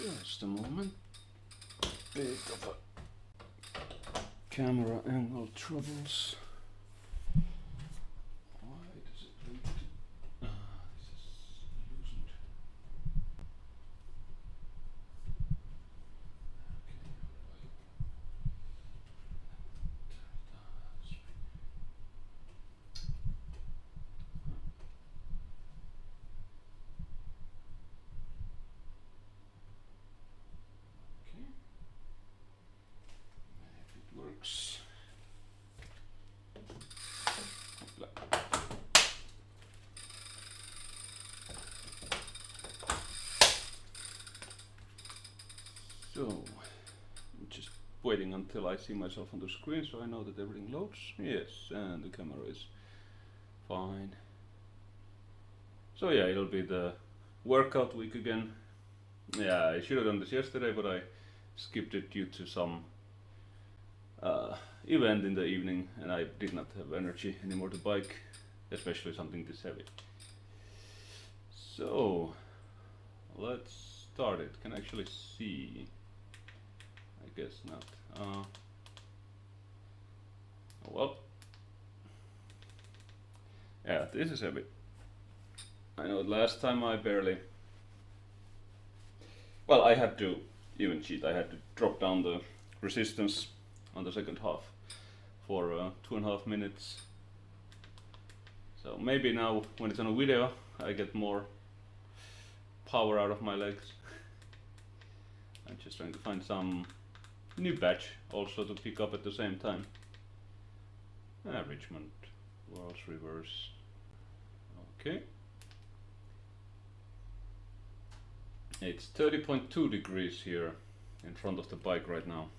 Just a moment. Bit of a camera angle troubles. Why does it want to? This is loosened. Okay. If it works. So, I'm just waiting until I see myself on the screen so I know that everything loads. Yes, and the camera is fine. So yeah, it'll be the workout week again. Yeah, I should have done this yesterday, but I skipped it due to some event in the evening, and I did not have energy anymore to bike, especially something this heavy. So let's start it. Can I actually see? I guess not. Oh well. Yeah, this is heavy. I know last time I barely. Well, I had to even cheat. I had to drop down the resistance on the second half for 2.5 minutes. So maybe now when it's on a video I get more power out of my legs. I'm just trying to find some new batch also to pick up at the same time. Richmond, worlds reverse. Okay. It's 30.2 degrees here in front of the bike right now.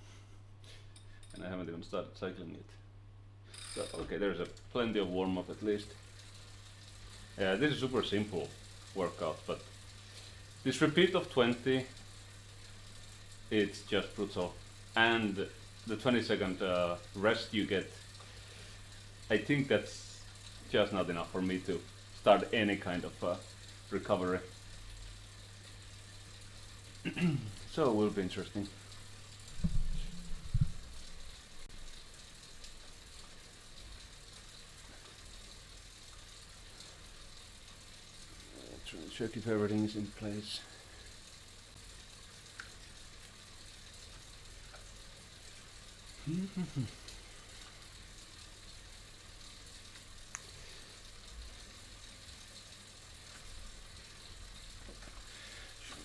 And I haven't even started cycling yet. So, okay, there's a plenty of warm-up at least. Yeah, this is super simple workout, but this repeat of 20, it's just brutal. And the 20-second rest you get, I think that's just not enough for me to start any kind of recovery. So it will be interesting. Try and check if everything is in place. Shouldn't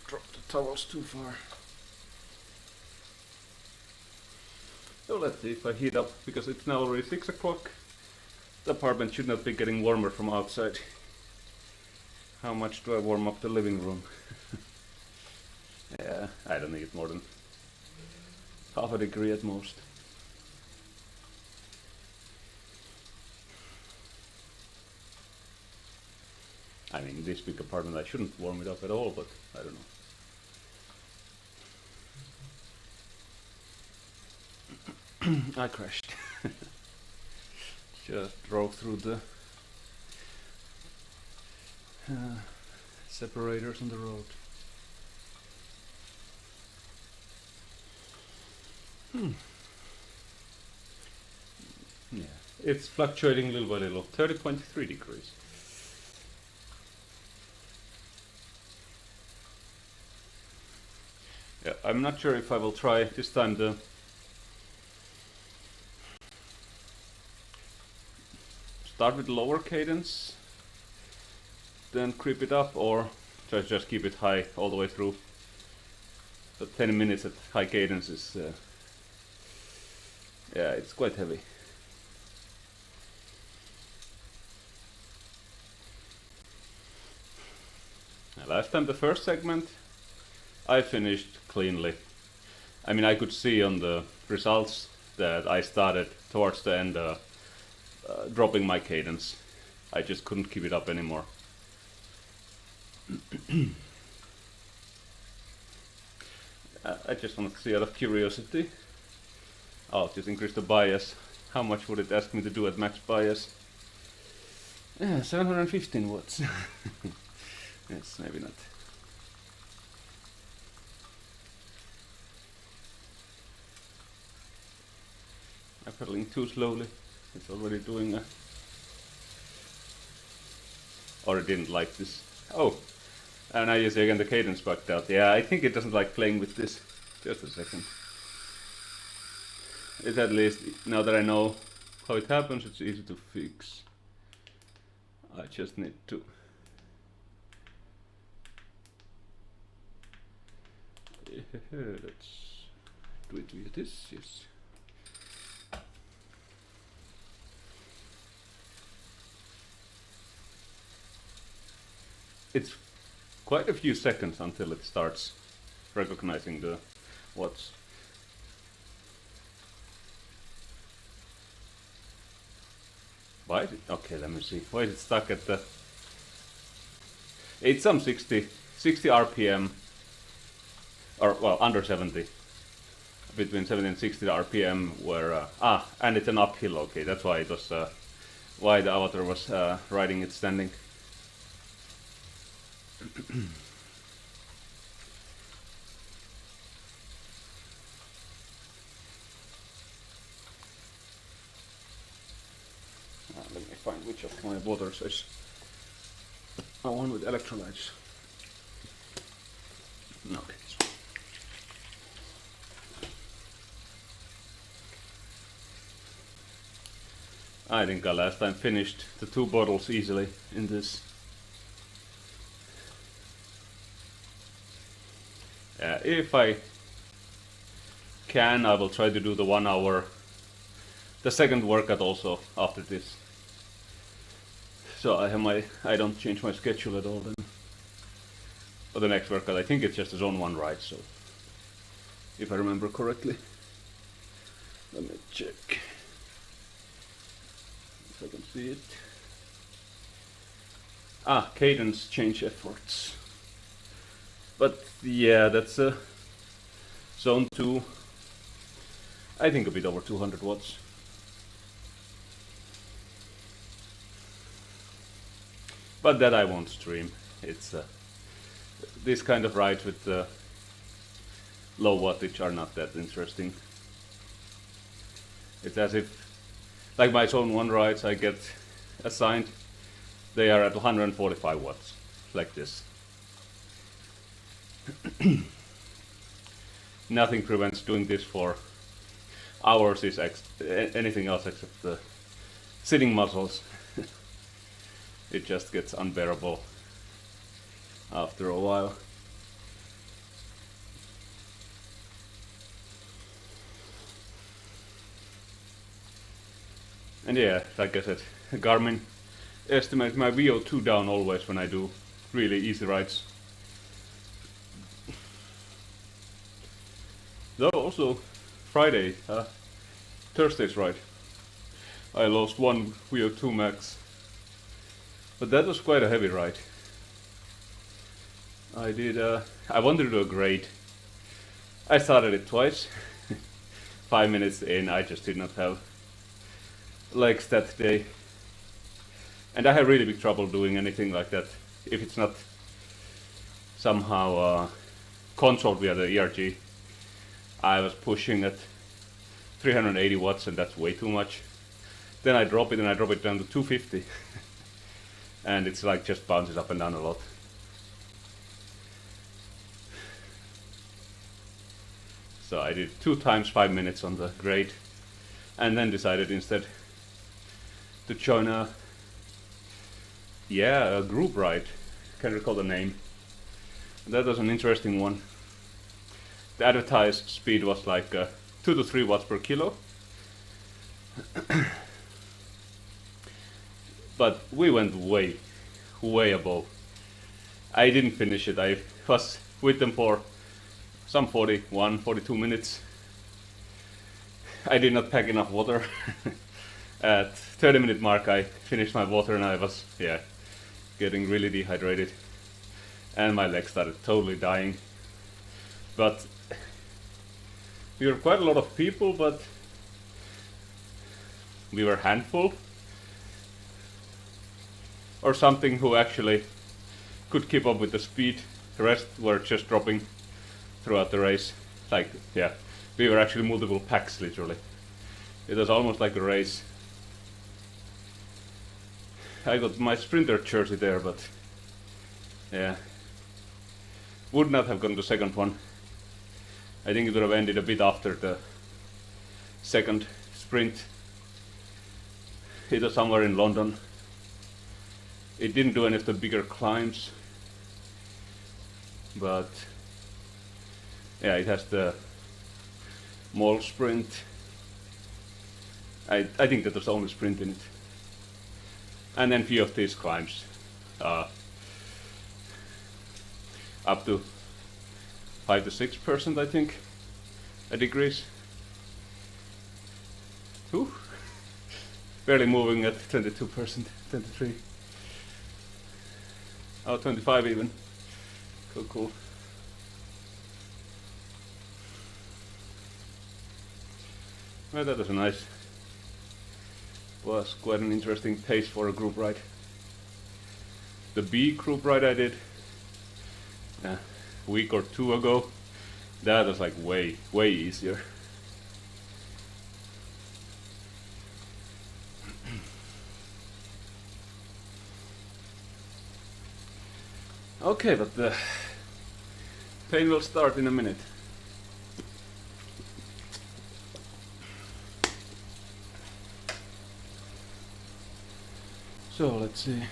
drop the towels too far. So let's see if I heat up, because it's now already 6 o'clock. The apartment should not be getting warmer from outside. How much do I warm up the living room? Yeah, I don't need more than half a degree at most. I mean, this big apartment I shouldn't warm it up at all, but I don't know. I crashed. Just drove through the separators on the road. Yeah, it's fluctuating little by little. 30.3 degrees. Yeah, I'm not sure if I will try this time the start with lower cadence, then creep it up, or just keep it high all the way through. So 10 minutes at high cadence is, yeah, it's quite heavy. Last time, the first segment, I finished cleanly. I mean, I could see on the results that I started towards the end dropping my cadence. I just couldn't keep it up anymore. I just want to see out of curiosity. I'll just increase the bias. How much would it ask me to do at max bias? Yeah, 715 watts. Yes, maybe not. I'm pedaling too slowly. It's already doing a... Or it didn't like this. Oh! And now you see again the cadence bugged out. Yeah, I think it doesn't like playing with this. Just a second. It's at least, now that I know how it happens, it's easy to fix. I just need to... Let's do it via this, yes. It's quite a few seconds until it starts recognizing the watts. Why is it? Okay, let me see. Why is it stuck at the... It's some 60 RPM, or well, under 70. Between 70 and 60 RPM, where and it's an uphill. Okay, that's why it was why the avatar was riding it standing. Let me find which of my waters is one with electrolytes. No, okay, this one. I think I last time finished the 2 bottles easily in this. If I can, I will try to do the 1 hour, the second workout also after this. So I don't change my schedule at all then. For the next workout, I think it's just a zone 1 ride, so if I remember correctly. Let me check if I can see it. Cadence change efforts. But yeah, that's a zone 2. I think a bit over 200 watts. But that I won't stream. It's this kind of rides with low wattage are not that interesting. It's as if, like my zone 1 rides I get assigned, they are at 145 watts, like this. Nothing prevents doing this for hours is anything else except the sitting muscles. It just gets unbearable after a while. And yeah, like I said, Garmin estimates my VO2 down always when I do really easy rides. Though also Friday, Thursday's ride, I lost 1 VO2 max. But that was quite a heavy ride. I wanted to do a grade. I started it twice. 5 minutes in, I just did not have legs that day. And I have really big trouble doing anything like that if it's not somehow controlled via the ERG. I was pushing at 380 watts and that's way too much. Then I drop it and I drop it down to 250. And it's like just bounces up and down a lot. So I did 2 times 5 minutes on the grade and then decided instead to join a group ride. Can't recall the name. That was an interesting one. The advertised speed was like 2 to 3 watts per kilo. But we went way above. I didn't finish it. I was with them for some 41, 42 minutes. I did not pack enough water. At 30-minute mark I finished my water and I was getting really dehydrated. And my legs started totally dying. But we were quite a lot of people, but we were a handful or something who actually could keep up with the speed. The rest were just dropping throughout the race. Like, yeah, we were actually multiple packs literally. It was almost like a race. I got my sprinter jersey there, but yeah, would not have gone to second one. I think it would have ended a bit after the second sprint. It was somewhere in London. It didn't do any of the bigger climbs, but yeah, it has the mall sprint. I think that was the only sprint in it. And then few of these climbs, up to 5 to 6%, I think, a degrees. Ooh. Barely moving at 22%, 23. Oh, 25 even. Cool, cool. Well, that was nice. Was quite an interesting pace for a group ride. The B group ride I did a week or two ago, that was like way easier. Okay, but the pain will start in a minute. So let's see.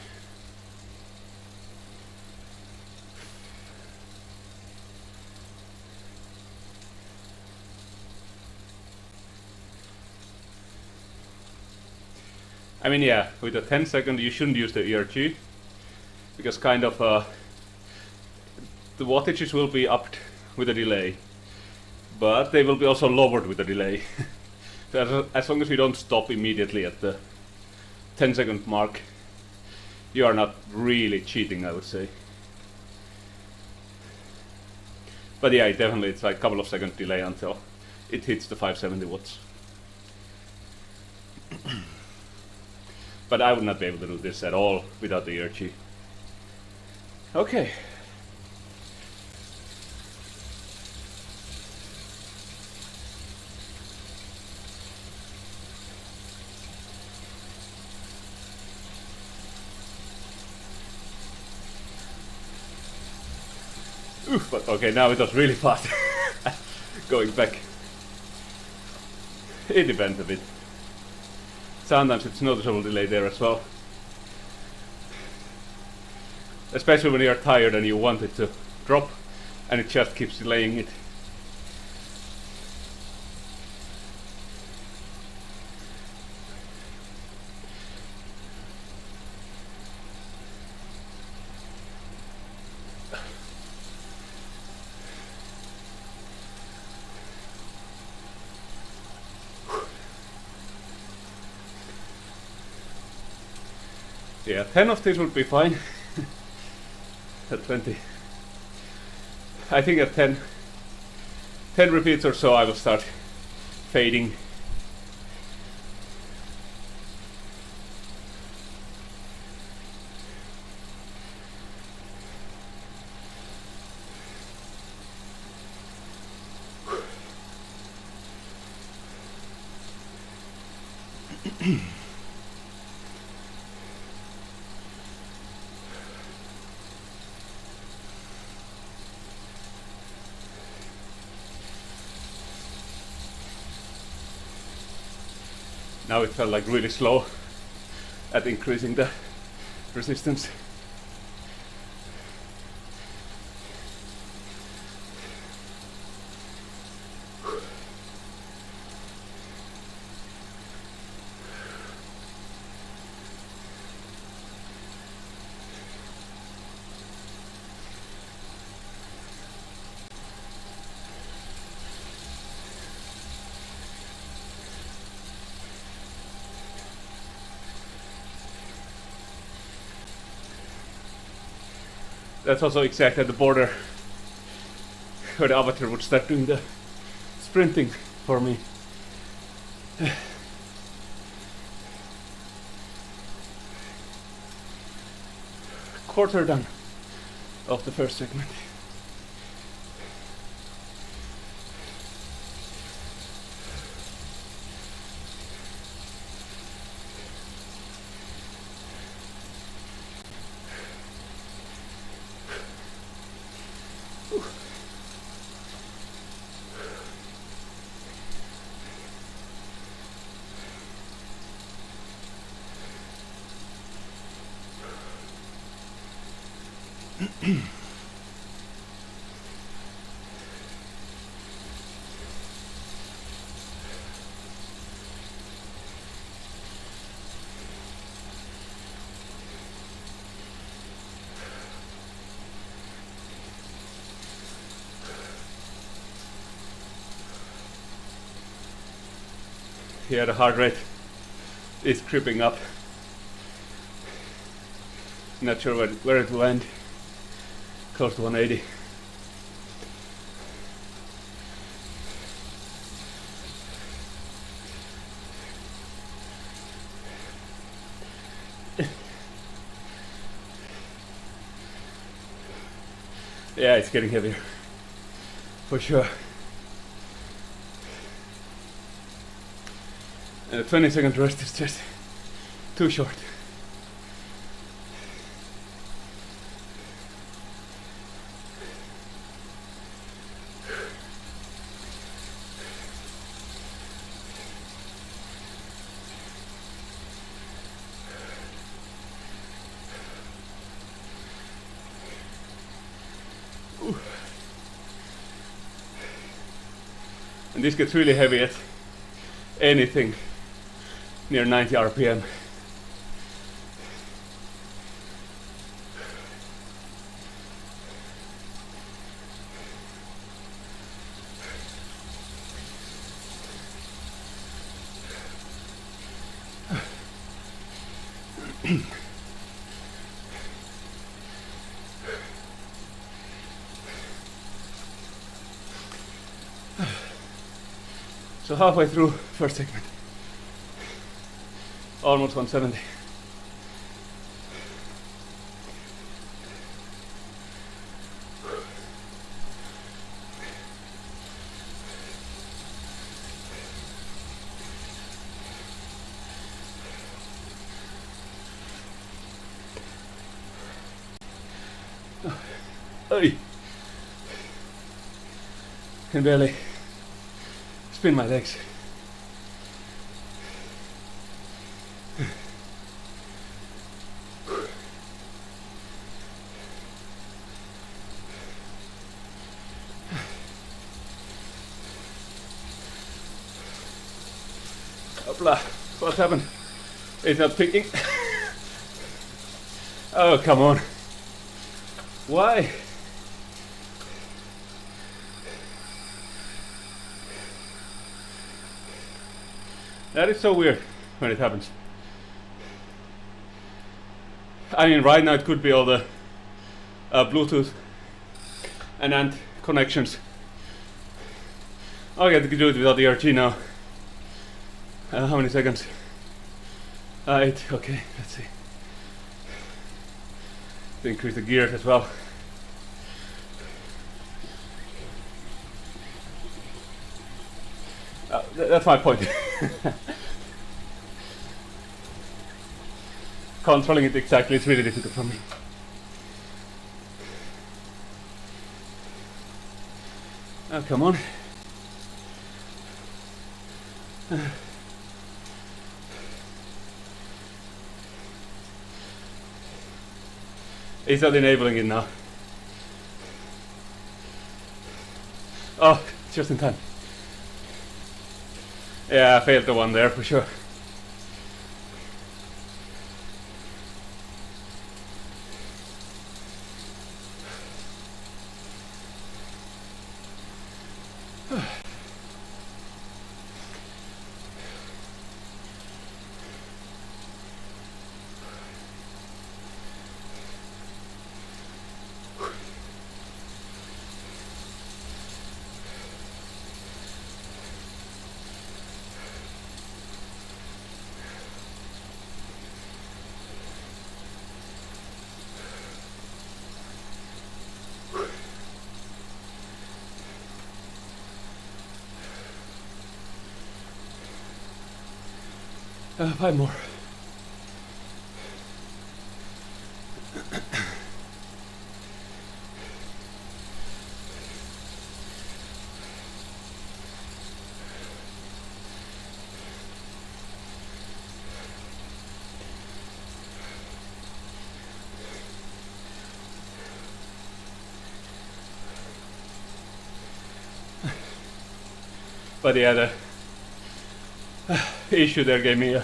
I mean, yeah, with a 10-second you shouldn't use the ERG, because kind of the wattages will be upped with a delay, but they will be also lowered with a delay. So as long as you don't stop immediately at the 10-second mark, you are not really cheating, I would say. But yeah, definitely it's like a couple of seconds delay until it hits the 570 watts. But I would not be able to do this at all without the ERG. Okay. Oof, but okay, now it was really fast. Going back. It depends a bit. Sometimes it's noticeable delay there as well. Especially when you're tired and you want it to drop and it just keeps delaying it. Yeah, 10 of these would be fine. At 20. I think at 10 repeats or so I will start fading. Now it felt like really slow at increasing the resistance. That's also exactly at the border where the avatar would start doing the sprinting for me. Quarter done of the first segment. Here the heart rate is creeping up. Not sure where it will end. Close to 180. Yeah, it's getting heavier. For sure. And a 20-second rest is just too short. And this gets really heavy at anything near 90 RPM. So halfway through first segment. Almost 170. Hey. Can barely spin my legs. Hoppla, what's happened? It's not picking. Oh, come on. Why? That is so weird when it happens. I mean, right now it could be all the Bluetooth and ANT connections. I'll get to do it without the ERG now. How many seconds? 8, okay, let's see. To increase the gears as well. That's my point. Controlling it exactly is really difficult for me. Oh, come on. It's not enabling it now. Oh, just in time. Yeah, I failed the one there for sure. Five more. But yeah, the issue there gave me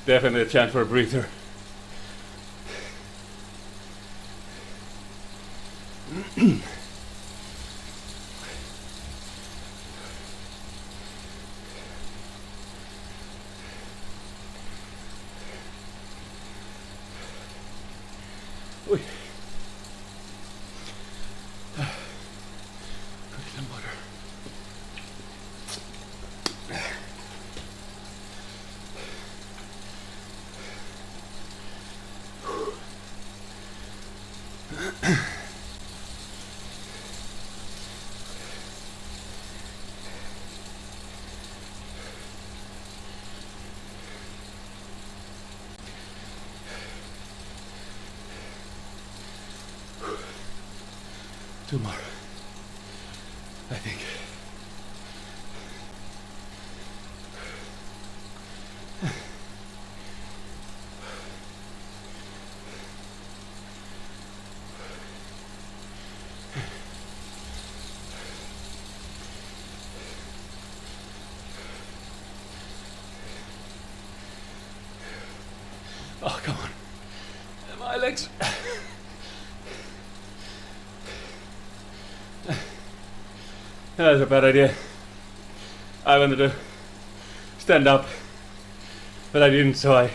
definitely a chance for a breather. Ui. Some water. 2 more, I think. Oh, come on. My legs. That's a bad idea. I wanted to stand up, but I didn't, so I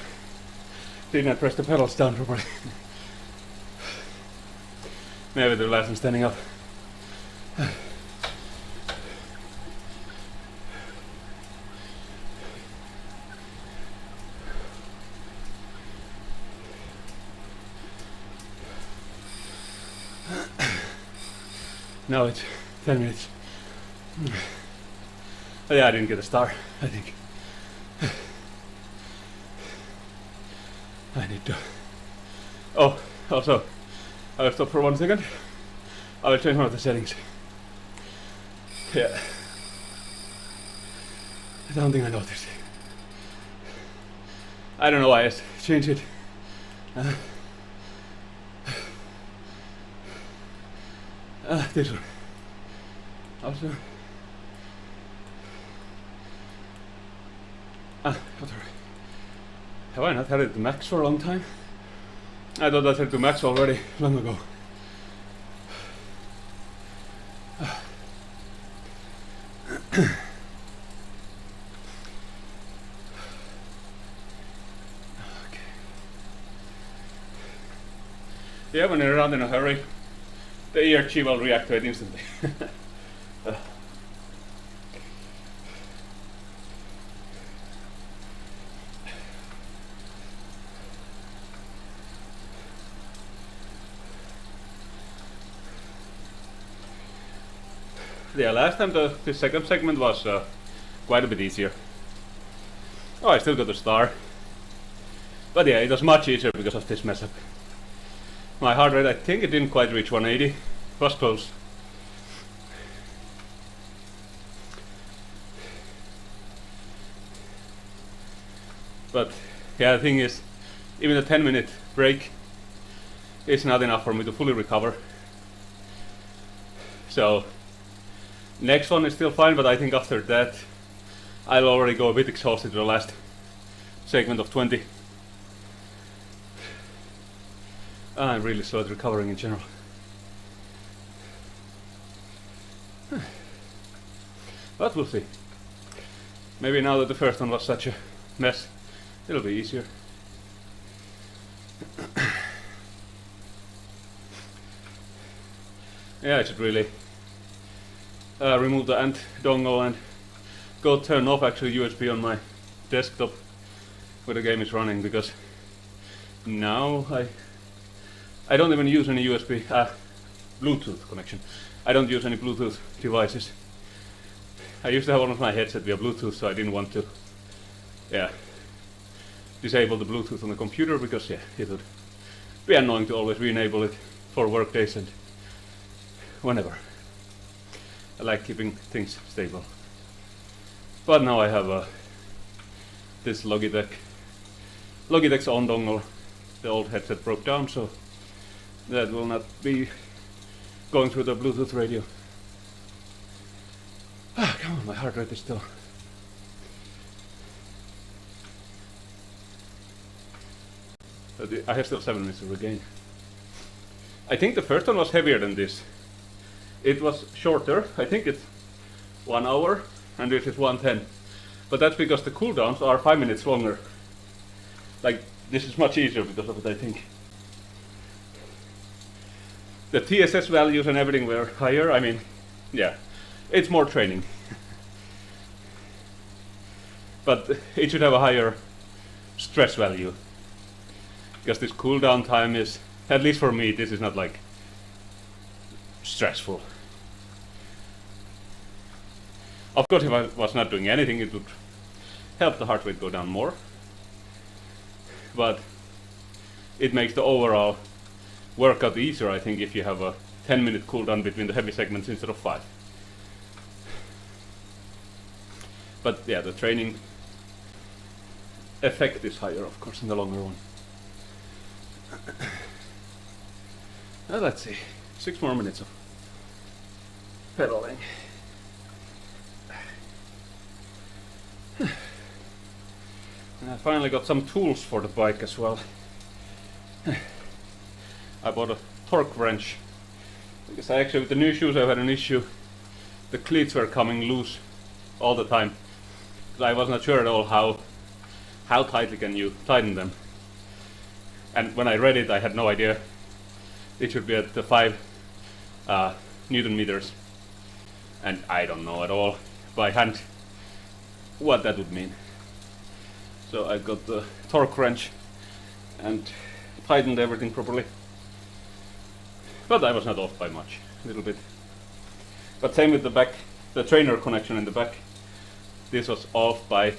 did not press the pedals down properly. Maybe the last one standing up. No, it's 10 minutes. But yeah, I didn't get a star, I think. I need to... Oh, also, I will stop for 1 second. I will change one of the settings. Yeah. I don't think I noticed. I don't know why I changed it. This one. Also. Have I not had it to max for a long time? I thought I set it to max already long ago. Yeah, when you're around in a hurry, the ERG will react to it instantly. Yeah, last time the second segment was quite a bit easier. Oh, I still got a star. But yeah, it was much easier because of this mess up. My heart rate, I think it didn't quite reach 180. It was close. But yeah, the thing is, even a 10-minute break is not enough for me to fully recover. So, next one is still fine, but I think after that I'll already go a bit exhausted to the last segment of 20. I'm really slow at recovering in general. But we'll see. Maybe now that the first one was such a mess, it'll be easier. Yeah, I should really remove the ANT dongle and go turn off actually USB on my desktop where the game is running, because now I don't even use any USB Bluetooth connection. I don't use any Bluetooth devices. I used to have one of my headsets via Bluetooth, so I didn't want to disable the Bluetooth on the computer, because yeah, it would be annoying to always re-enable it for work days and whenever. I like keeping things stable. But now I have this Logitech's on dongle. The old headset broke down, so that will not be going through the Bluetooth radio. Ah, come on. My heart rate is still. I have still 7 minutes to regain. I think the first one was heavier than this. It was shorter. I think it's 1 hour, and this is 110. But that's because the cooldowns are 5 minutes longer. Like, this is much easier because of it, I think. The TSS values and everything were higher. I mean, yeah, it's more training. But it should have a higher stress value. Because this cooldown time is, at least for me, this is not like stressful. Of course, if I was not doing anything, it would help the heart rate go down more. But it makes the overall workout easier, I think, if you have a 10-minute cooldown between the heavy segments instead of 5. But yeah, the training effect is higher, of course, in the longer one. Now let's see, 6 more minutes of pedaling. And I finally got some tools for the bike as well. I bought a torque wrench because I actually, with the new shoes, I've had an issue. The cleats were coming loose all the time. I was not sure at all how tightly can you tighten them. And when I read it, I had no idea. It should be at the 5 Newton meters. And I don't know at all by hand what that would mean. So I got the torque wrench and tightened everything properly. But I was not off by much, a little bit. But same with the back, the trainer connection in the back. This was off by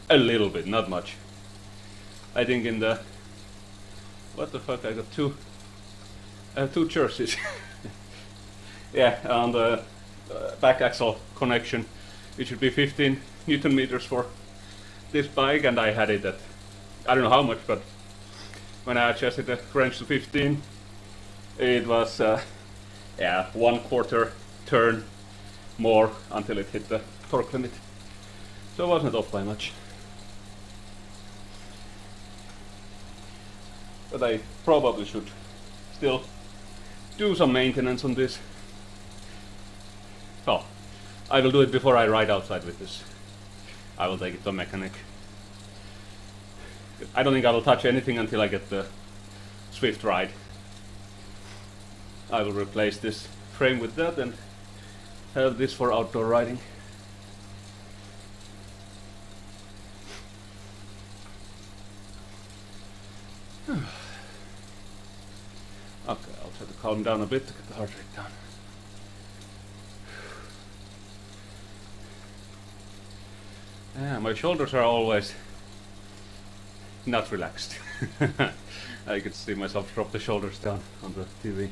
a little bit, not much. I think in the, what the fuck, I got two jerseys. Yeah, on the back axle connection, it should be 15 Newton meters for this bike, and I had it at, I don't know how much, but when I adjusted the wrench to 15, it was, yeah, 1/4 turn more until it hit the torque limit. So it wasn't off by much. But I probably should still do some maintenance on this. Oh, I will do it before I ride outside with this. I will take it to a mechanic. I don't think I will touch anything until I get the Zwift ride. I will replace this frame with that and have this for outdoor riding. Okay, I'll try to calm down a bit to get the heart rate down. Yeah, my shoulders are always not relaxed. I could see myself drop the shoulders down on the TV.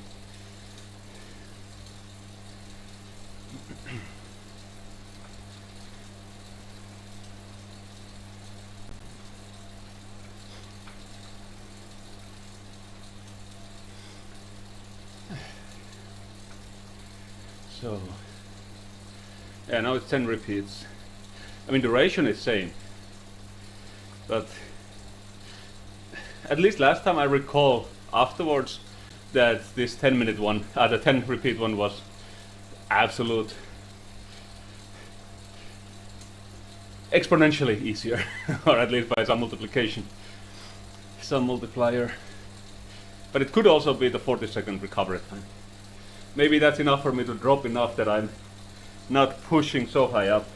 So, yeah, now it's 10 repeats. I mean, duration is same, but at least last time I recall afterwards that this 10-minute one, the 10 repeat one was absolute exponentially easier, or at least by some multiplication, some multiplier. But it could also be the 40-second recovery time. Maybe that's enough for me to drop enough that I'm not pushing so high up.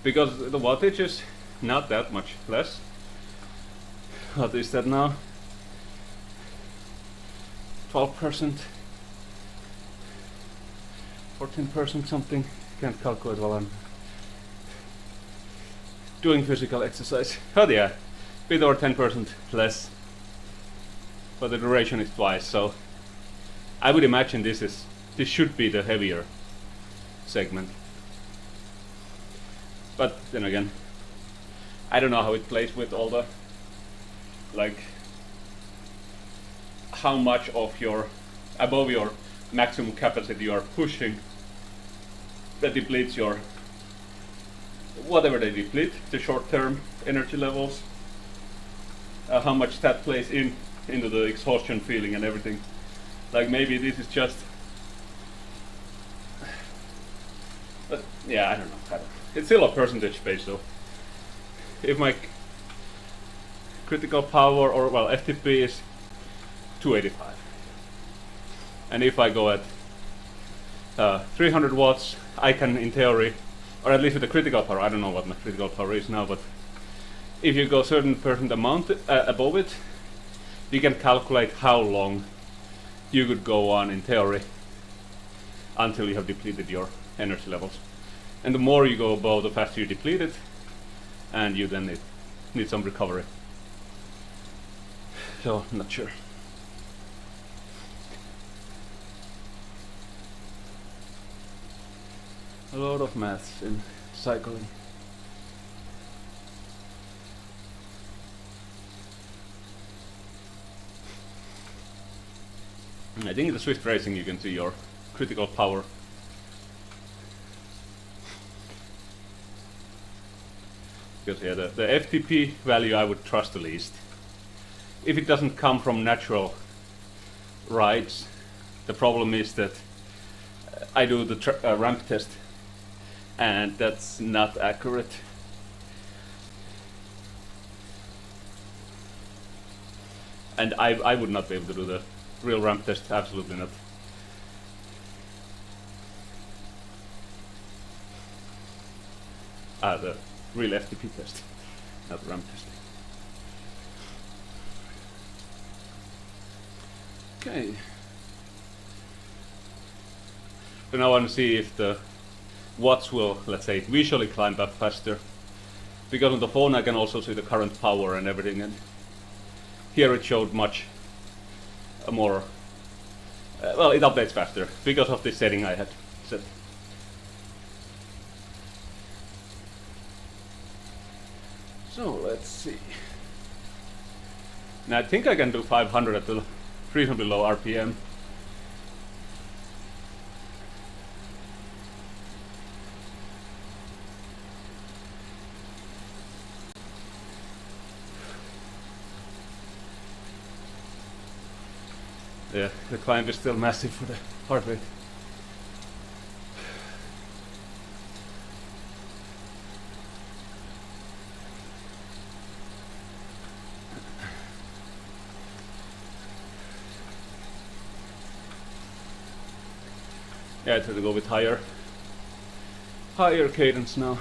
Because the wattage is not that much less. What is that now? 12%? 14% something? Can't calculate while I'm doing physical exercise. Oh yeah, bit over 10% less. But the duration is twice, so I would imagine this should be the heavier segment. But then again, I don't know how it plays with all the, like, how much of your, above your maximum capacity you are pushing that depletes your whatever they deplete, the short-term energy levels, how much that plays into the exhaustion feeling and everything. Like maybe this is just, but yeah, I don't know. It's still a percentage based though. If my critical power or well FTP is 285, and if I go at 300 watts, I can in theory, or at least with the critical power, I don't know what my critical power is now, but if you go certain percent amount above it, you can calculate how long you could go on in theory until you have depleted your energy levels. And the more you go above, the faster you deplete it, and you then need some recovery. So, not sure. A lot of maths in cycling. I think in the Zwift racing you can see your critical power. Because yeah, the FTP value I would trust the least. If it doesn't come from natural rides, the problem is that I do the ramp test and that's not accurate. And I would not be able to do the real ramp test, absolutely not. The real FTP test, not ramp test. Okay. So now I want to see if the watts will, let's say, visually climb up faster. Because on the phone I can also see the current power and everything, and here it showed much more, well, it updates faster because of this setting I had set. So let's see. Now I think I can do 500 at the reasonably low RPM. Yeah, the climb is still massive for the heart rate. Yeah, I try to go with higher cadence now.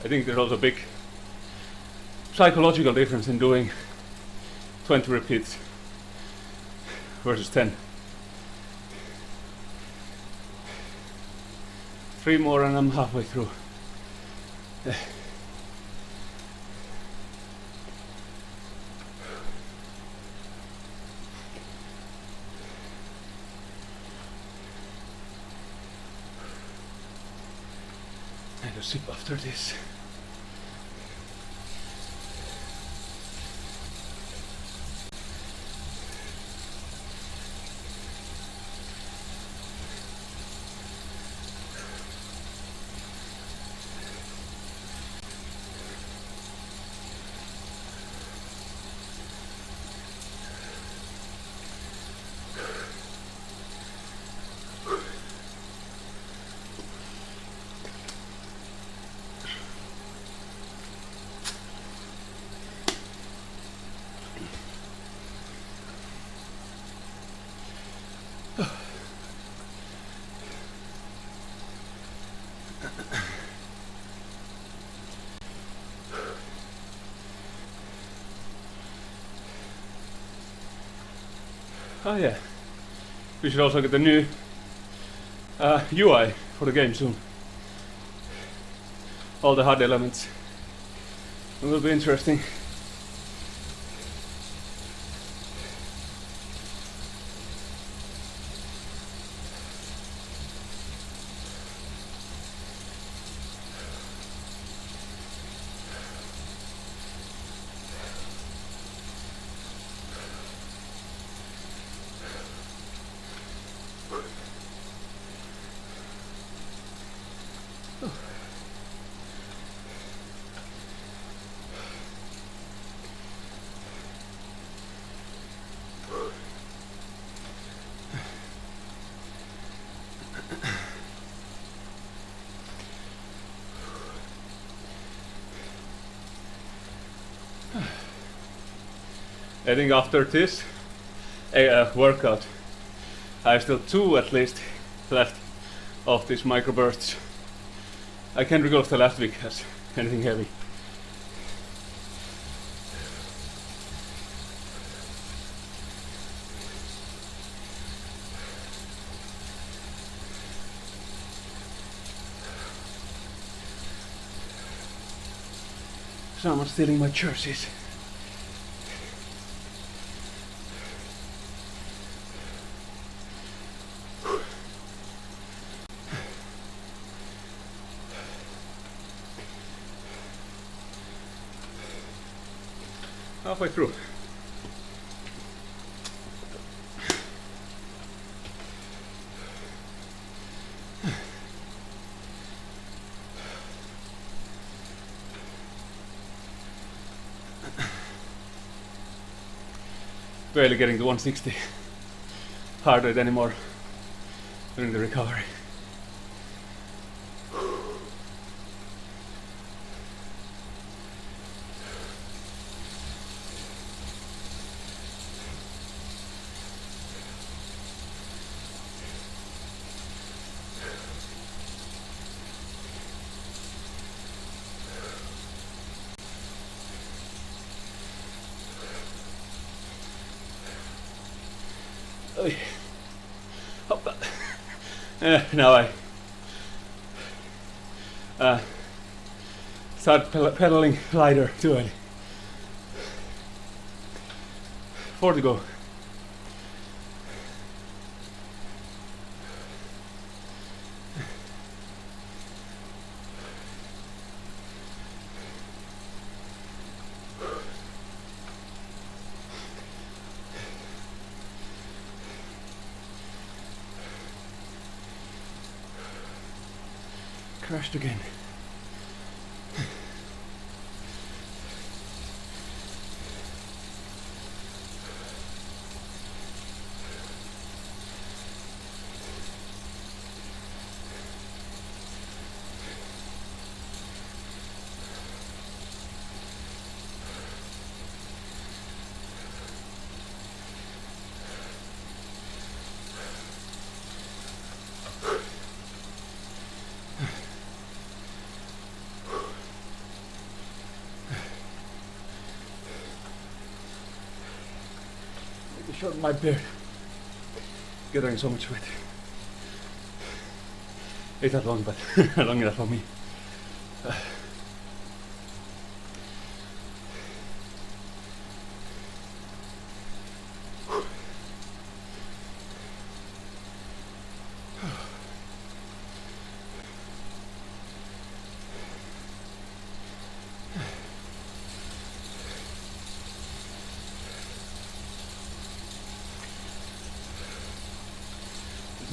I think there's also a big psychological difference in doing 20 repeats versus 10. 3 more and I'm halfway through. And a sip after this. Oh yeah. We should also get the new UI for the game soon. All the HUD elements. It will be interesting. I think after this workout, I have still 2 at least left of these microbursts. I can't recall if the last week has anything heavy. Someone's stealing my jerseys. Halfway through. Barely getting to 160 heart rate anymore during the recovery. Now I start pedaling lighter too early. 4 to go. Crashed again. Short my beard. Gathering so much weight. It's not long, but long enough for me.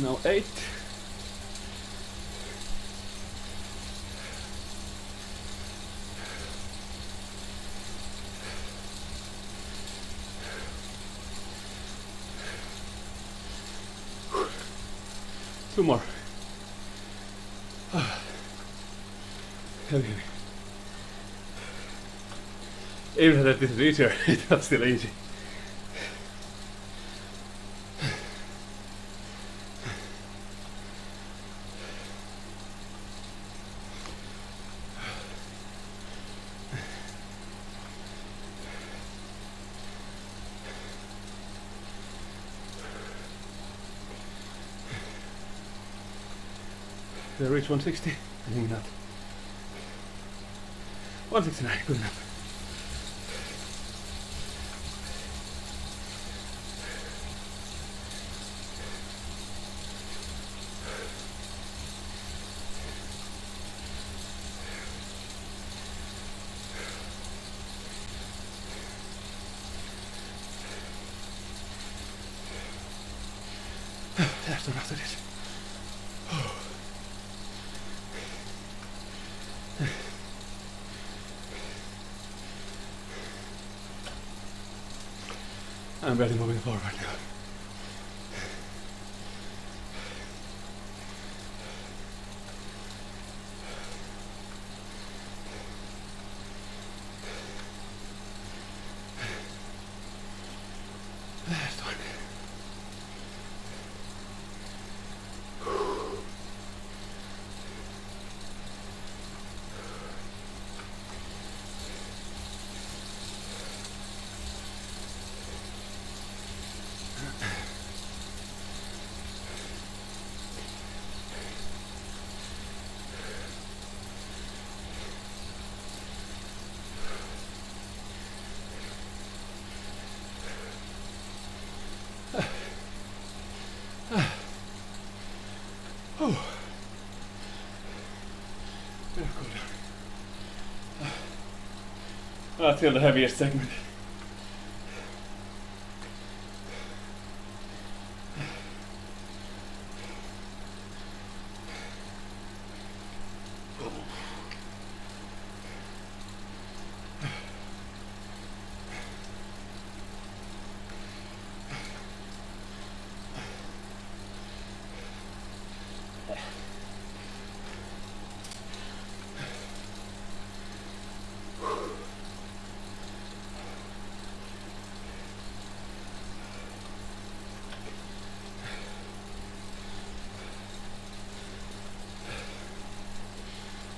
Now 8. Two more. Heavy. Even that this is easier, it's not still easy. Did I reach 160? I think not. 169, good enough. That's enough of this. I'm barely moving forward now. Last one. Oh. Yeah, cool down. That's still the heaviest segment.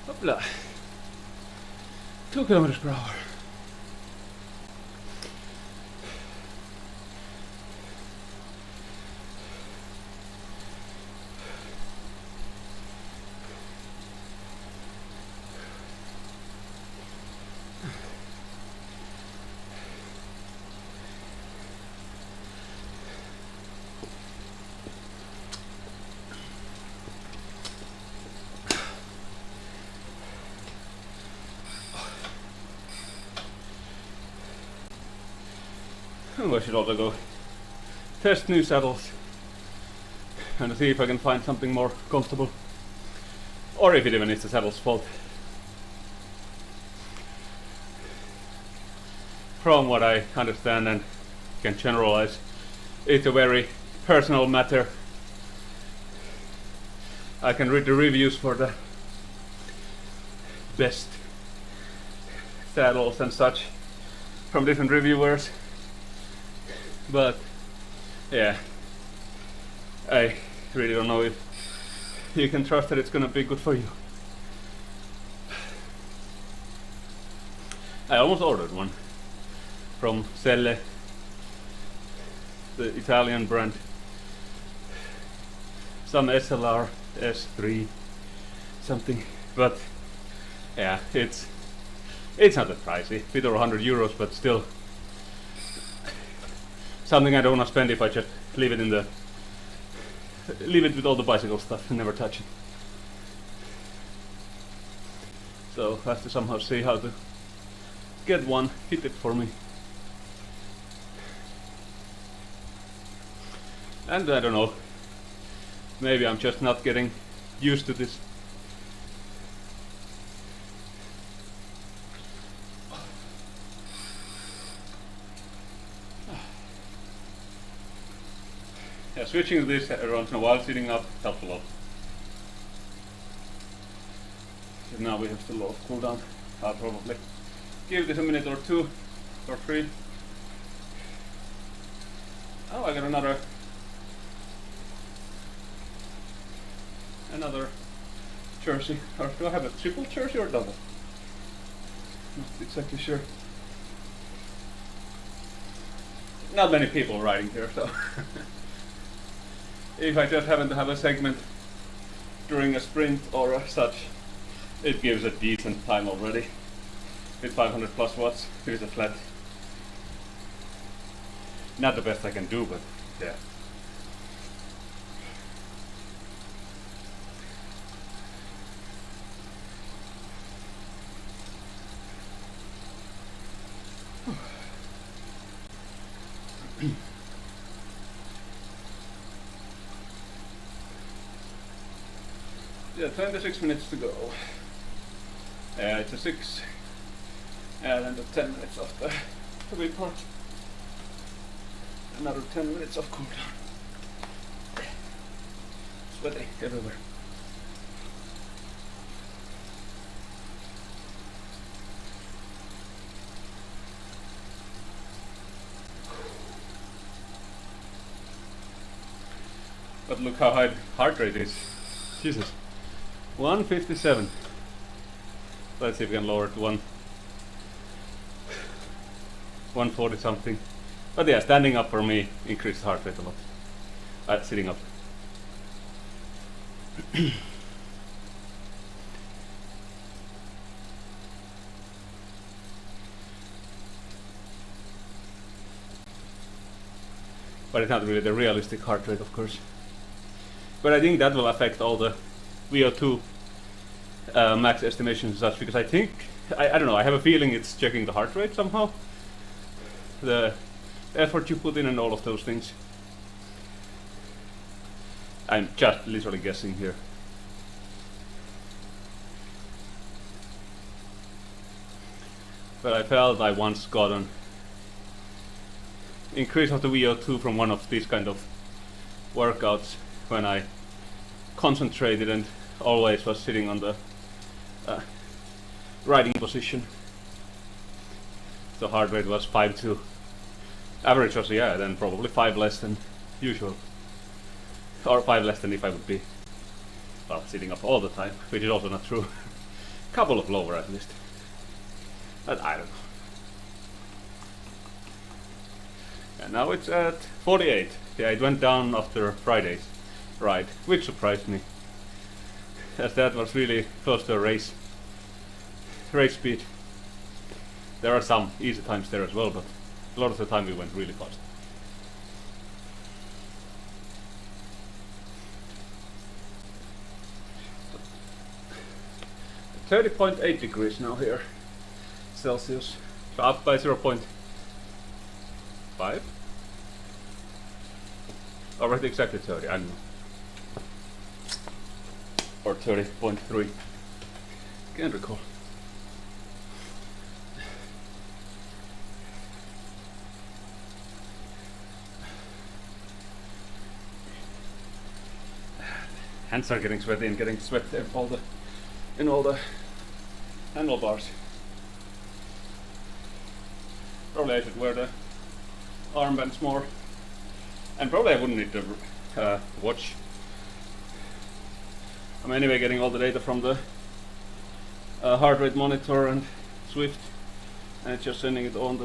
Hoppla. 2 kilometers per hour. Oh, I should also go test new saddles and see if I can find something more comfortable, or if it even is the saddle's fault. From what I understand and can generalize, it's a very personal matter. I can read the reviews for the best saddles and such from different reviewers, but yeah, I really don't know if you can trust that it's gonna be good for you. I almost ordered one from Selle, the Italian brand, some SLR S3 something, but yeah, it's not that pricey, bit over 100 euros, but still something I don't want to spend if I just leave it with all the bicycle stuff and never touch it. So I have to somehow see how to get one fitted for me. And I don't know, maybe I'm just not getting used to this. Yeah, switching to this once in a while, sitting up, helps a lot. So now we have still a lot of cooldown. I'll probably give this a minute or 2 or 3. Oh, I got another jersey. Or do I have a triple jersey or double? Not exactly sure. Not many people riding here, so if I just happen to have a segment during a sprint or such, it gives a decent time already with 500 plus watts. Here's a flat. Not the best I can do, but yeah. Yeah, 26 minutes to go. It's a 6 and then 10 minutes of the heavy part. Another 10 minutes of cool down. Sweaty everywhere. But look how high heart rate is. Jesus. 157. Let's see if we can lower it to 140 something. But yeah, standing up for me increased heart rate a lot. Sitting up. But it's not really the realistic heart rate, of course. But I think that will affect all the VO2 max estimations and such, because I think, I don't know, I have a feeling it's checking the heart rate somehow. The effort you put in and all of those things. I'm just literally guessing here. But I felt I once got an increase of the VO2 from one of these kind of workouts when I concentrated and always was sitting on the riding position. The heart rate was 5.2. Average was, yeah, then probably 5 less than usual. Or 5 less than if I would be, well, sitting up all the time, which is also not true. Couple of lower at least. But I don't know. And now it's at 48. Yeah, it went down after Friday's ride, which surprised me, as that was really close to a race speed. There are some easy times there as well, but a lot of the time we went really fast. .8 degrees now here, Celsius, so up by 0.5. Or exactly 30, I don't know. Or 30.3. Can't recall. Hands are getting sweaty and getting sweat in all the handlebars. Probably I should wear the armbands more. And probably I wouldn't need the watch. I'm anyway getting all the data from the heart rate monitor and Zwift, and it's just sending it on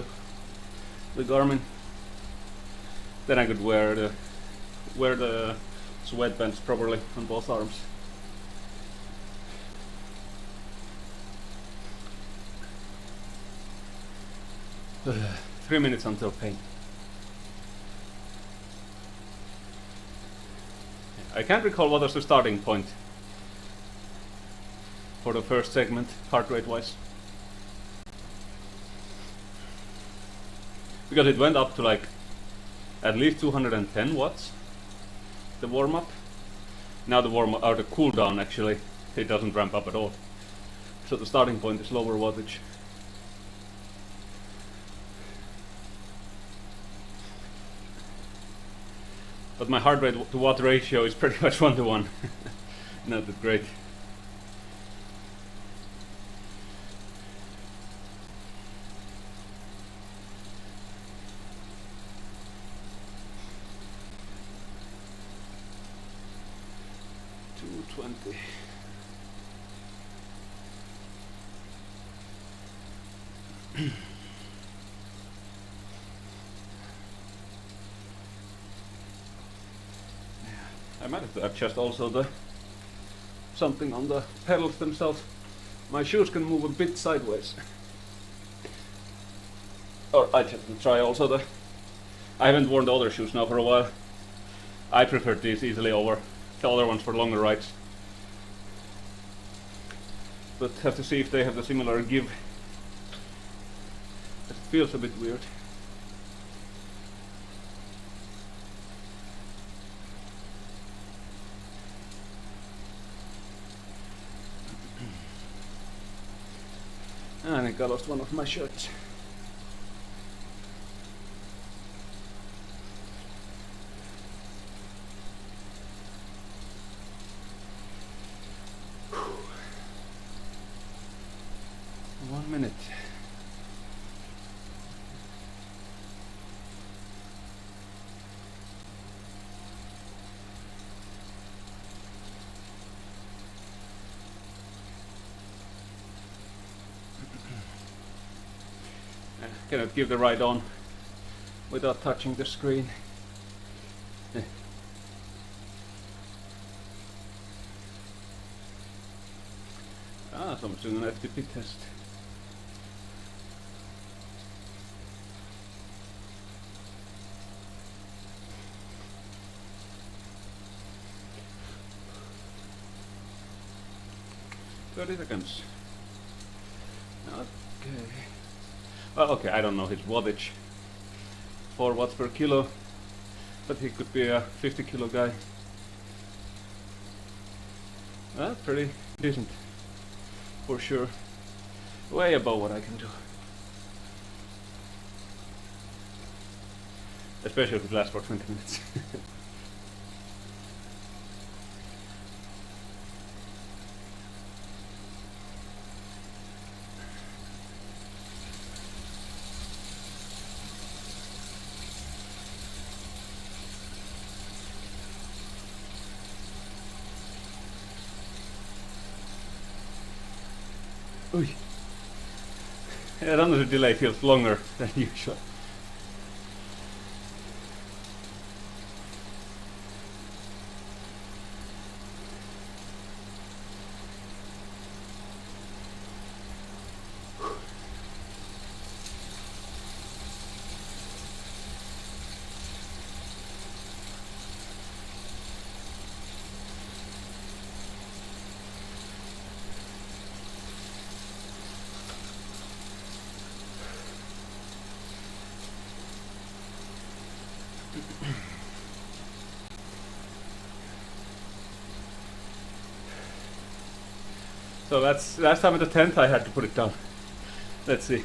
the Garmin. Then I could wear the sweatbands properly on both arms. 3 minutes until pain. I can't recall what was the starting point for the first segment, heart rate wise. Because it went up to like at least 210 watts, the warm up. Now the warm up, or the cool down actually, it doesn't ramp up at all. So the starting point is lower wattage. But my heart rate to watt ratio is pretty much 1 to 1. Not that great. I might have to adjust also the something on the pedals themselves. My shoes can move a bit sideways. Or I just try also the... I haven't worn the other shoes now for a while. I prefer these easily over the other ones for longer rides. But have to see if they have the similar give. It feels a bit weird. I think I lost one of my shirts. One minute. Cannot give the ride on without touching the screen. Someone's doing an FTP test. $30. Okay. Well, okay, I don't know his wattage. 4 watts per kilo, but he could be a 50 kilo guy. Pretty decent, for sure. Way above what I can do. Especially if it lasts for 20 minutes. Oy. Yeah, another delay feels longer than usual. So that's last time at the 10th I had to put it down. Let's see.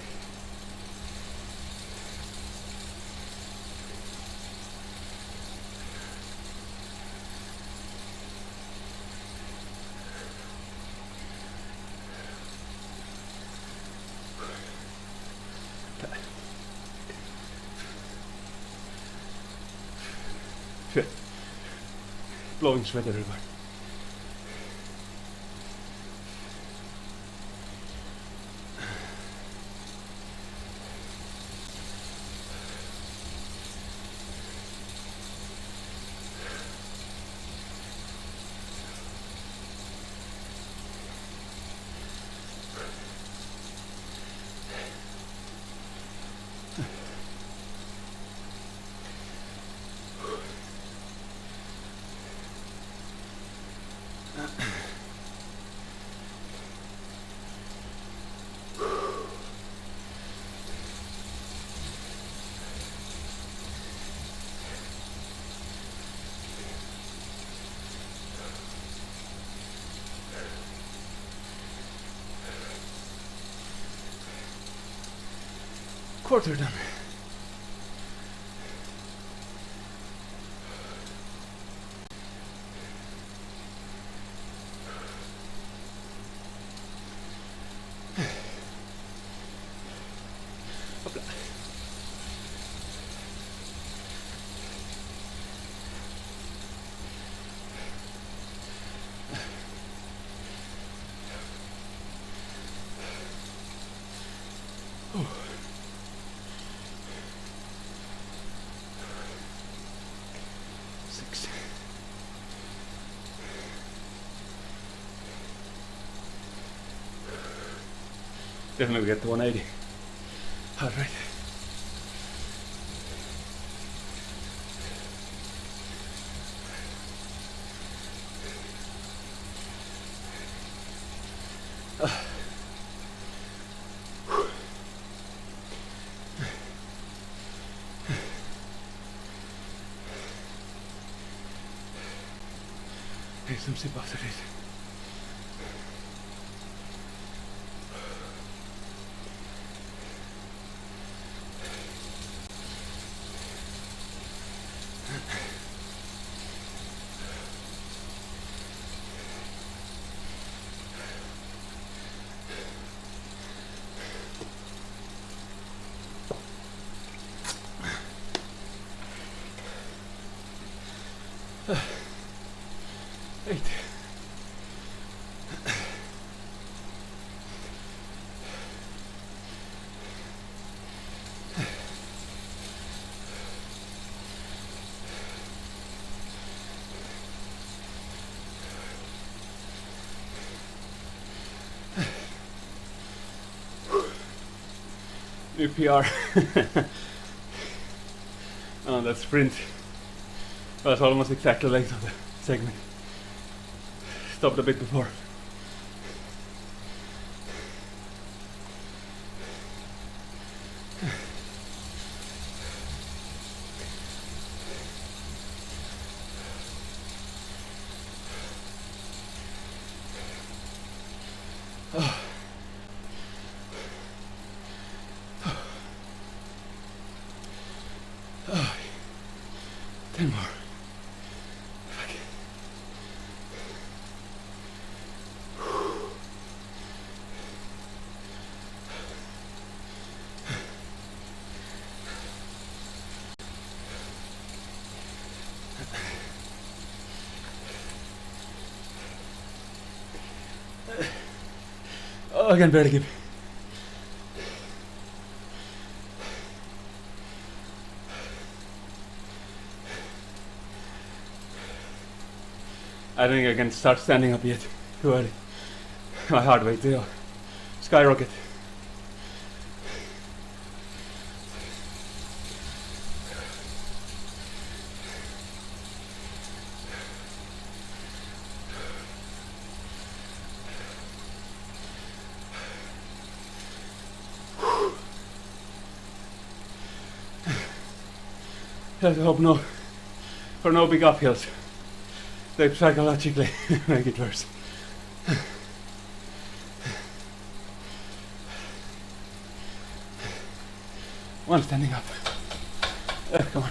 Blowing sweat everywhere. Quarter done. Definitely get to 180 heart rate. Take some sip after this. Eight. New PR on that sprint. That's almost exactly the length of the segment. Stopped a bit before. Oh. 10 more. Fuck. Oh, I can barely keep. I think I can start standing up yet. Too early. My heart rate will skyrocket. Let's hope for no big uphills. They psychologically make it worse. One standing up. Come on.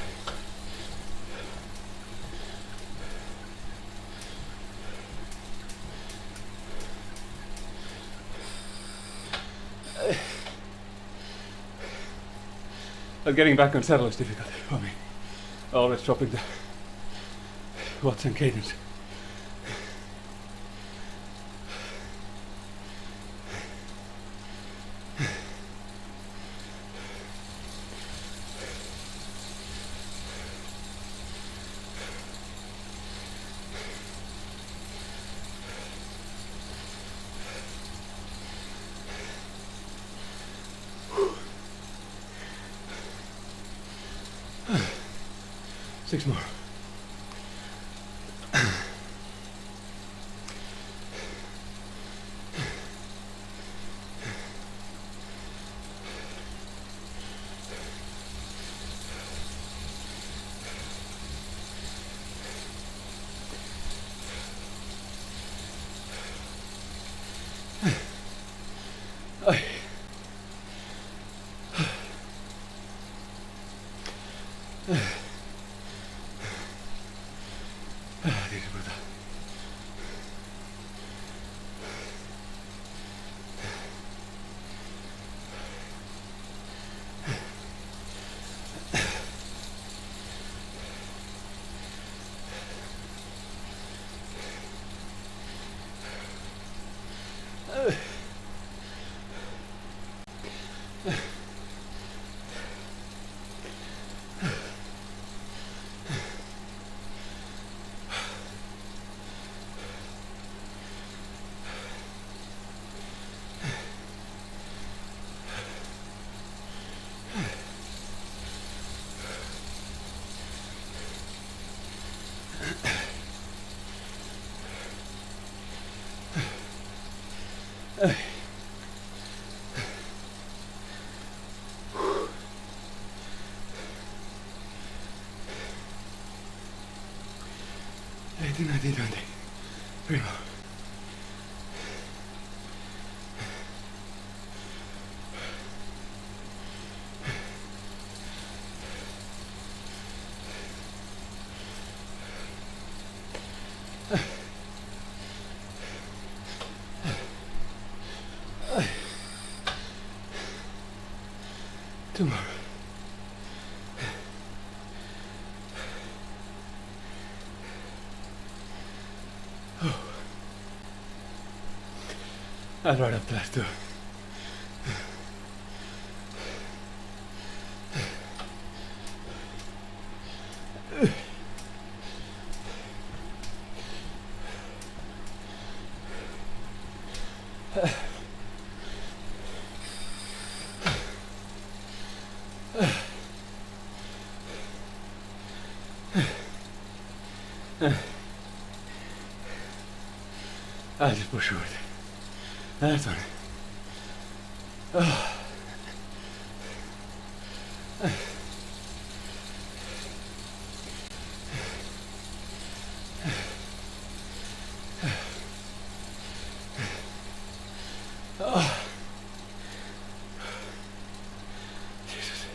But getting back on saddle is difficult for me. Always dropping the watts and cadence. Six more. This is brutal. 18, 19, 20. 3 more. Two more. Oh. I'll ride up the last two. I'll just push forward. That's one. Oh. Oh. Jesus.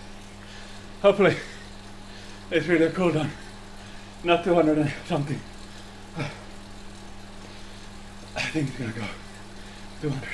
Hopefully it's really a cool down. Not 200 and something. I think it's gonna go 200.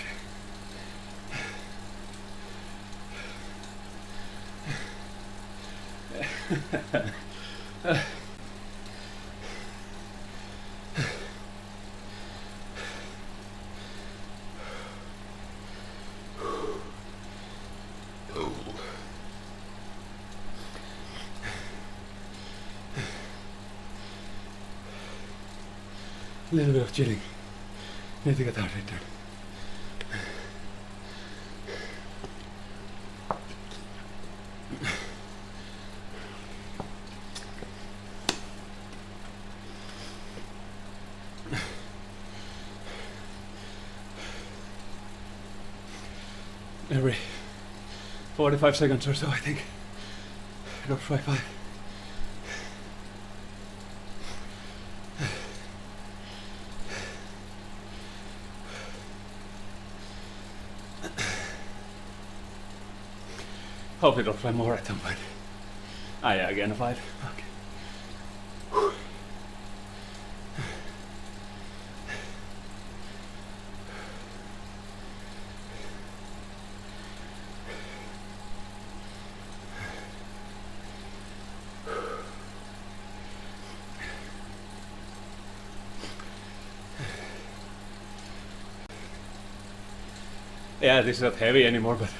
A little bit of chilling. Need to get heart rate down. Every 45 seconds or so, I think. Drops by 5. Hope it drops by more at some point. Ah yeah, again a 5. Okay. Yeah, this is not heavy anymore, but it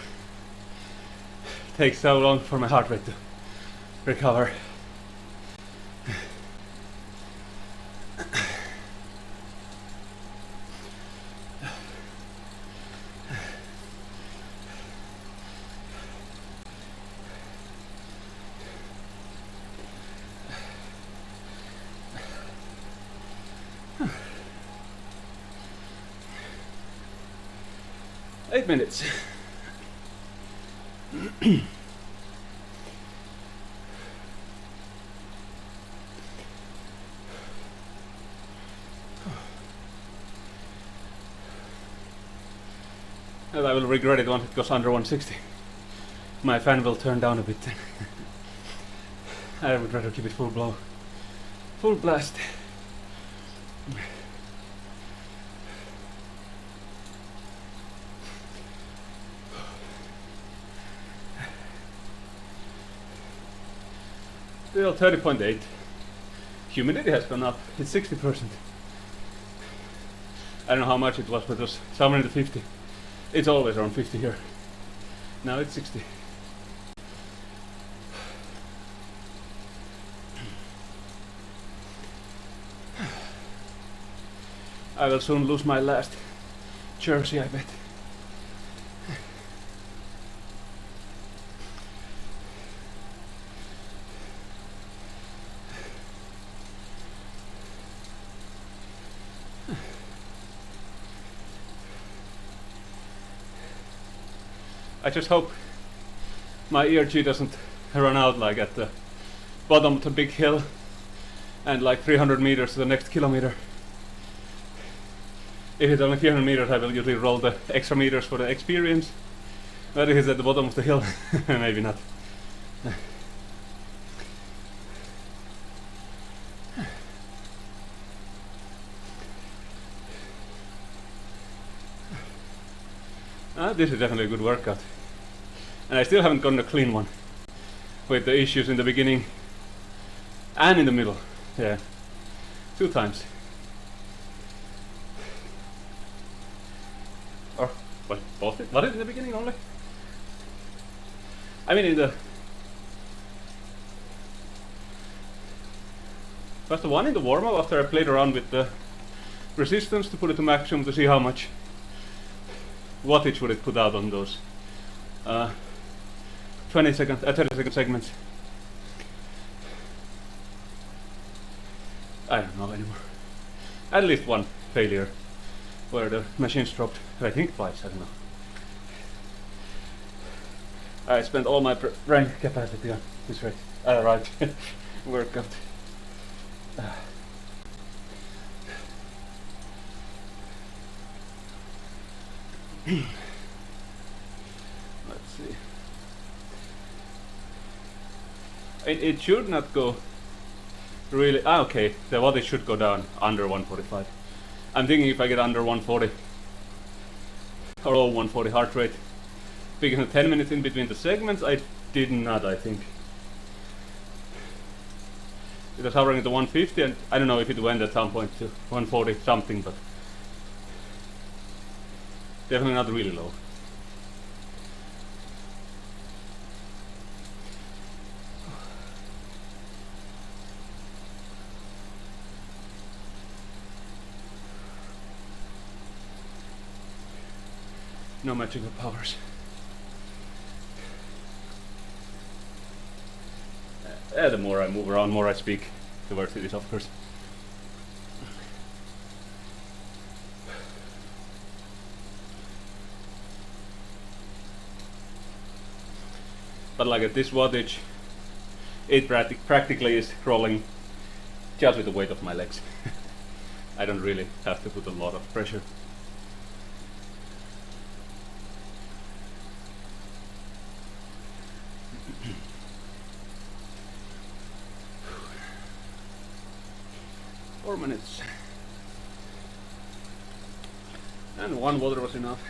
takes so long for my heart rate to recover. Eight minutes. And I will regret it once it goes under 160. My fan will turn down a bit then. I would rather keep it full blow. Full blast. Still 30.8. Humidity has gone up. It's 60%. I don't know how much it was, but it was somewhere in the 50. It's always around 50 here. Now it's 60. I will soon lose my last jersey, I bet. I just hope my ERG doesn't run out like at the bottom of the big hill and like 300 meters to the next kilometer. If it's only 300 meters, I will usually roll the extra meters for the experience. But if it's at the bottom of the hill, maybe not. This is definitely a good workout. And I still haven't gotten a clean one. With the issues in the beginning and in the middle. Yeah. 2 times. Or both? Was it in the beginning only? I mean, was the one in the warm-up after I played around with the resistance to put it to maximum to see how much wattage would it put out on those 30 second segments. I don't know anymore. At least one failure where the machines dropped, I think twice, I don't know. I spent all my brain capacity on this right workout. Let's see. It should not go really. Okay, the wattage should go down under 145. I'm thinking if I get under 140 or low 140 heart rate, because 10 minutes in between the segments, I did not, I think. It was hovering at the 150, and I don't know if it went at some point to 140 something, but definitely not really low. No magical powers. The more I move around, more I speak towards it, of course. But like at this wattage, it practically is crawling just with the weight of my legs. I don't really have to put a lot of pressure. Minutes. And 1 water was enough.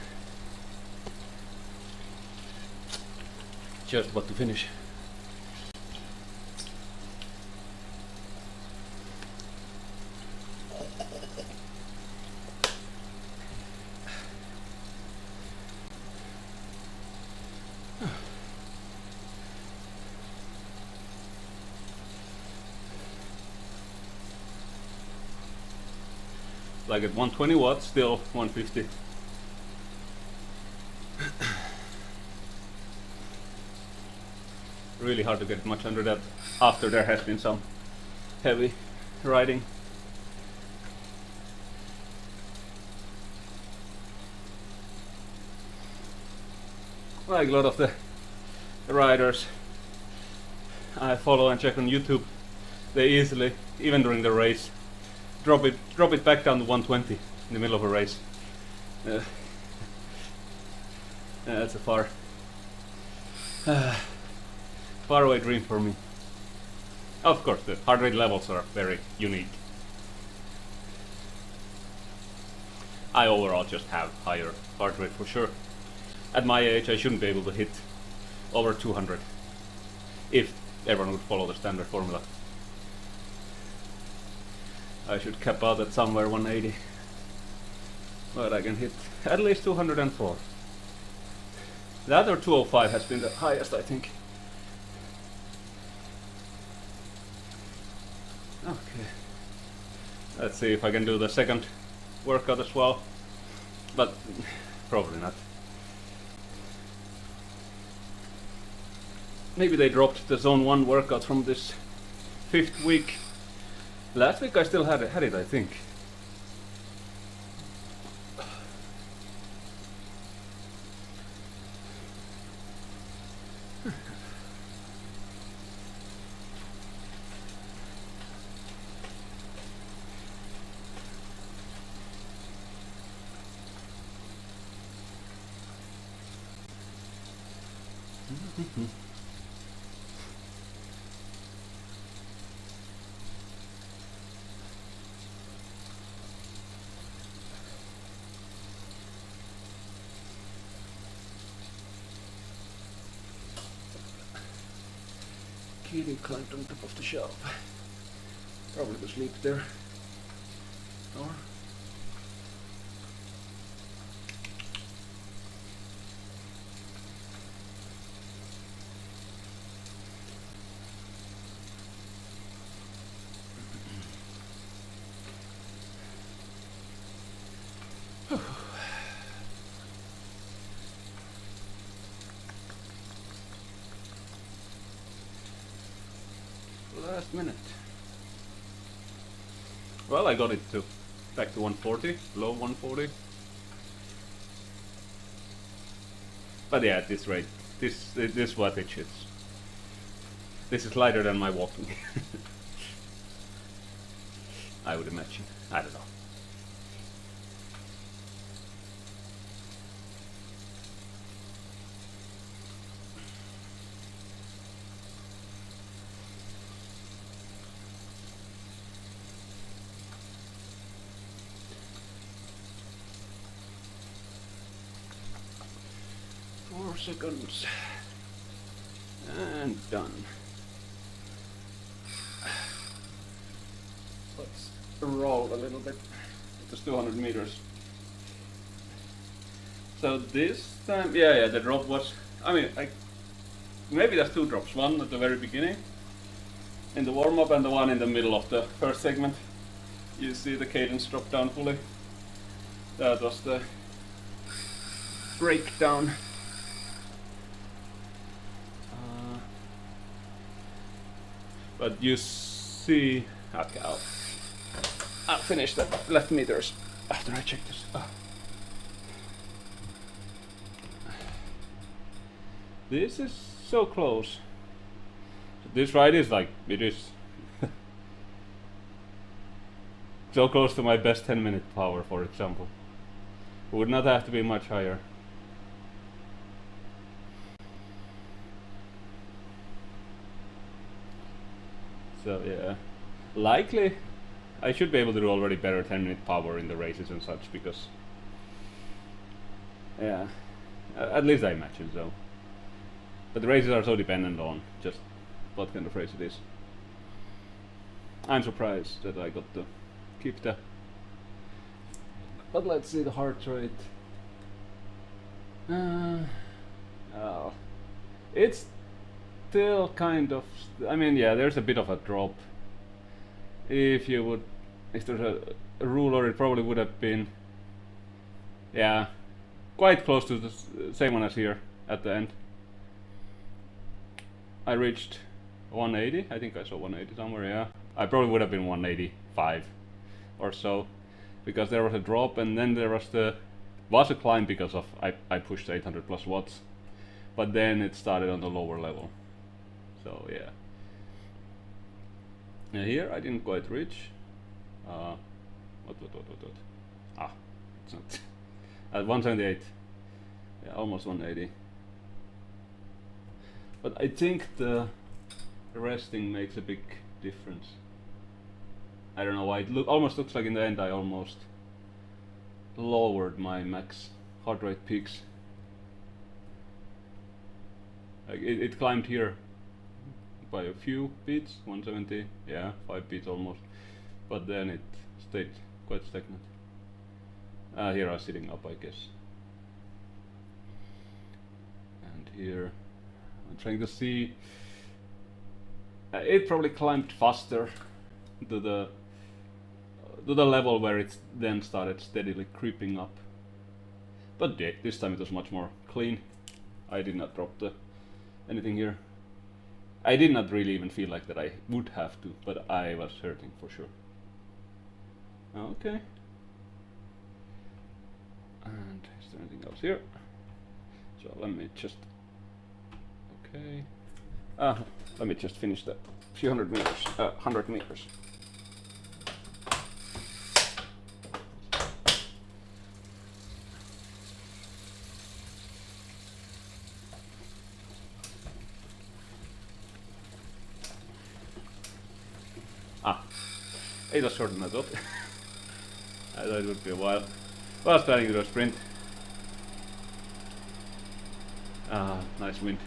Just about to finish. Like at 120 watts, still 150. Really hard to get much under that after there has been some heavy riding. Like a lot of the riders I follow and check on YouTube, they easily, even during the race, drop it back down to 120 in the middle of a race. That's a far away dream for me. Of course, the heart rate levels are very unique. I overall just have higher heart rate for sure. At my age, I shouldn't be able to hit over 200 if everyone would follow the standard formula. I should cap out at somewhere 180, but I can hit at least 204. That or 205 has been the highest, I think. Okay, let's see if I can do the second workout as well, but probably not. Maybe they dropped the zone 1 workout from this 5th week. Last week I still had it, I think. Kitty climbed on top of the shelf. Probably to sleep there. Or last minute. Well, I got it to back to 140, low 140. But yeah, at this rate, this wattage, this is lighter than my walking. I would imagine. I don't know. Seconds and done. Let's roll a little bit. It was 200 meters. So this time, yeah, the drop was, I mean, maybe there's two drops, one at the very beginning in the warm-up and the one in the middle of the first segment. You see the cadence drop down fully. That was the breakdown. But you see, okay, I'll finish the left meters after I check this. This is so close. This ride is like, it is so close to my best 10-minute power, for example. Would not have to be much higher. So yeah, likely I should be able to do already better 10-minute power in the races and such, because yeah, at least I imagine so. But the races are so dependent on just what kind of race it is. I'm surprised that I got to keep the. But let's see the heart rate. Oh, it's still kind of, I mean, yeah, there's a bit of a drop. If there's a ruler, it probably would have been, yeah, quite close to the same one as here at the end. I reached 180, I think I saw 180 somewhere, yeah. I probably would have been 185 or so, because there was a drop and then there was a climb because of, I pushed 800 plus watts, but then it started on the lower level. So yeah. Now here I didn't quite reach. What? Ah, it's not. At 178. Yeah, almost 180. But I think the resting makes a big difference. I don't know why. It almost looks like in the end I almost lowered my max heart rate peaks. Like it climbed here by a few beats, 170, yeah, 5 beats almost, but then it stayed quite stagnant. Here I was sitting up, I guess. And here I'm trying to see, it probably climbed faster to the level where it then started steadily creeping up. But this time it was much more clean. I did not drop anything here. I did not really even feel like that I would have to, but I was hurting for sure. Okay. And is there anything else here? So let me just, okay. Let me just finish that few 100 meters. It was shorter than I thought. I thought it would be a while. Was planning to do a sprint. Ah, nice wind.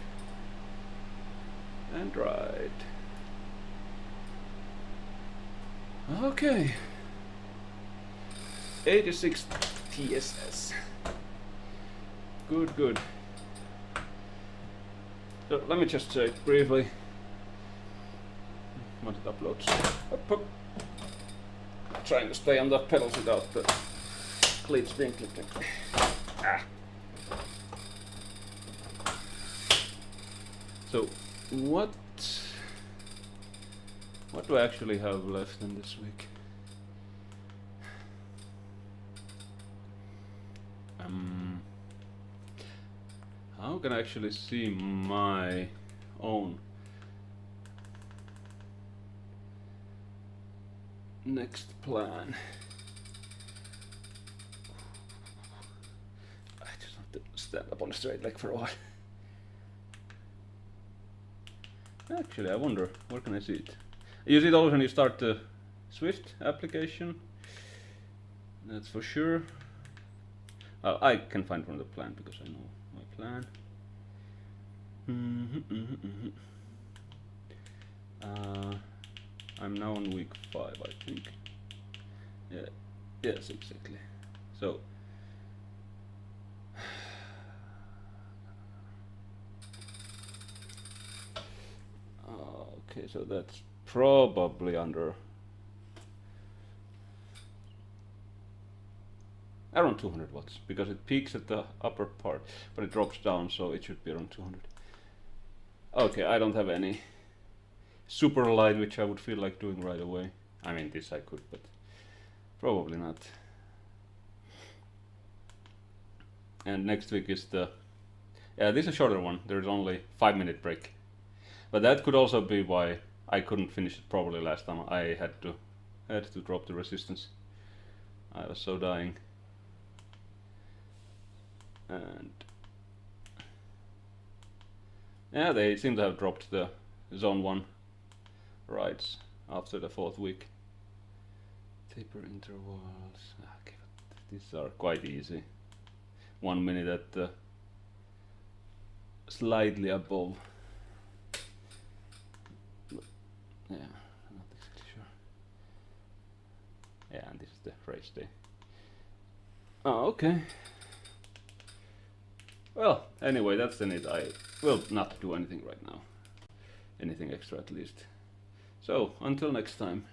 And right. Okay. 86 TSS. Good, good. So let me just say briefly what it uploads. Up, up. Trying to stay on the pedals without the cleats being clipped. Ah. So what do I actually have left in this week? How can I actually see my own next plan? I just have to stand up on a straight leg for a while. Actually, I wonder, where can I see it? You see it always when you start the Zwift application. That's for sure. I can find from the plan because I know my plan. I'm now on week 5, I think. Yeah, yes, exactly. So okay, so that's probably under around 200 watts because it peaks at the upper part, but it drops down, so it should be around 200. Okay, I don't have any super light which I would feel like doing right away. I mean, this I could, but probably not. And next week is the this is a shorter one. There's only 5-minute break, but that could also be why I couldn't finish it properly last time. I had to drop the resistance. I was so dying. And yeah, they seem to have dropped the zone 1 rides after the 4th week. Taper intervals. Okay, these are quite easy. 1 minute at the slightly above. Yeah, I'm not exactly sure. Yeah, and this is the race day. Oh, okay. Well, anyway, that's the it. I will not do anything right now. Anything extra at least. So, until next time.